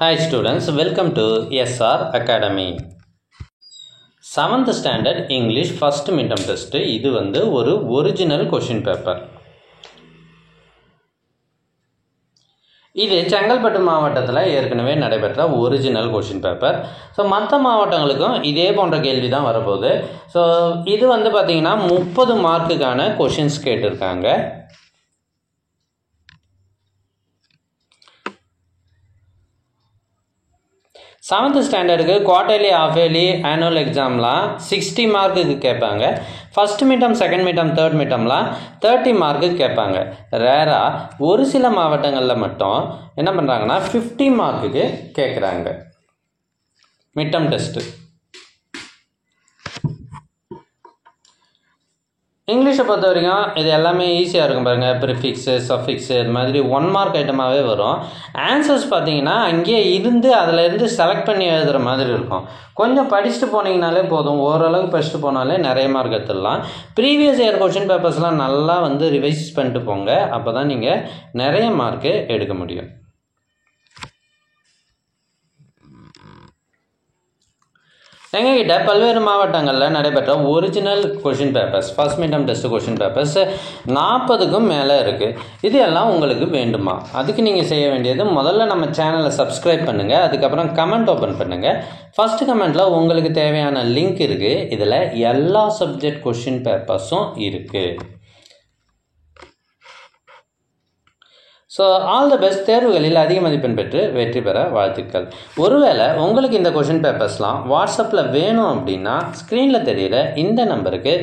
Hi students, welcome to SR Academy. 7th standard English first midterm test. இது ஒரு original question paper. இது செங்கல்பட்டு மாவட்டத்தில் ஏற்கனவே நடைபெற்ற ஒரிஜினல் கொஷின் பேப்பர். ஸோ மற்ற மாவட்டங்களுக்கும் இதே போன்ற கேள்வி தான் வரப்போகுது. ஸோ இது பார்த்தீங்கன்னா 30 மார்க்குக்கான கொஷின்ஸ் கேட்டிருக்காங்க. செவன்த் ஸ்டாண்டர்டுக்கு குவார்டர்லி ஆஃபேலி ஆனுவல் எக்ஸாம்லாம் 60 மார்க்குக்கு கேட்பாங்க. First midterm, second midterm, third மிட்டம்லாம் 30 மார்க்குக்கு கேட்பாங்க. ரேராக ஒரு சில மாவட்டங்களில் மட்டும் என்ன பண்ணுறாங்கன்னா 50 மார்க்குக்கு கேட்குறாங்க மிட்டம் டெஸ்ட்டு. இங்கிலீஷை பொறுத்த வரைக்கும் இது எல்லாமே ஈஸியாக இருக்கும் பாருங்கள். ப்ரிஃபிக்ஸு, சஃபிக்ஸு இது மாதிரி 1 மார்க் ஐட்டமாகவே வரும். ஆன்சர்ஸ் பார்த்தீங்கன்னா அங்கேயே இருந்து அதிலேருந்து செலக்ட் பண்ணி எழுதுகிற மாதிரி இருக்கும். கொஞ்சம் படிச்சுட்டு போனீங்கனாலே போதும், ஓரளவுக்கு படிச்சுட்டு போனாலே நிறைய மார்க் எடுத்துடலாம். ப்ரீவியஸ் இயர் கொஷின் பேப்பர்ஸ்லாம் நல்லா ரிவைஸ் பண்ணிட்டு போங்க. அப்போ தான் நீங்கள் நிறைய மார்க்கு எடுக்க முடியும். எங்ககிட்ட பல்வேறு மாவட்டங்களில் நடைபெற்ற original question papers, first midterm test question papers 40க்கும் மேலே இருக்குது. இது எல்லாம் உங்களுக்கு வேண்டுமா? அதுக்கு நீங்கள் செய்ய வேண்டியது, முதல்ல நம்ம சேனலை சப்ஸ்கிரைப் பண்ணுங்கள். அதுக்கப்புறம் கமெண்ட் ஓப்பன் பண்ணுங்கள். ஃபஸ்ட்டு கமெண்ட்டில் உங்களுக்கு தேவையான லிங்க் இருக்குது. இதில் எல்லா சப்ஜெக்ட் கொஷின் பேப்பர்ஸும் இருக்குது. So all the best. தேர்வுகளில் அதிக மதிப்பெண் பெற்று வெற்றி பெற வாழ்த்துக்கள். ஒருவேளை உங்களுக்கு இந்த கொஷின் பேப்பர்ஸ்லாம் வாட்ஸ்அப்பில் வேணும் அப்படின்னா ஸ்க்ரீனில் தெரிகிற இந்த நம்பருக்கு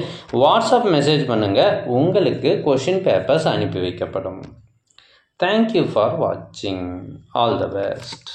வாட்ஸ்அப் மெசேஜ் பண்ணுங்கள். உங்களுக்கு கொஷின் பேப்பர்ஸ் அனுப்பி வைக்கப்படும். தேங்க்யூ ஃபார் வாட்சிங். All the best.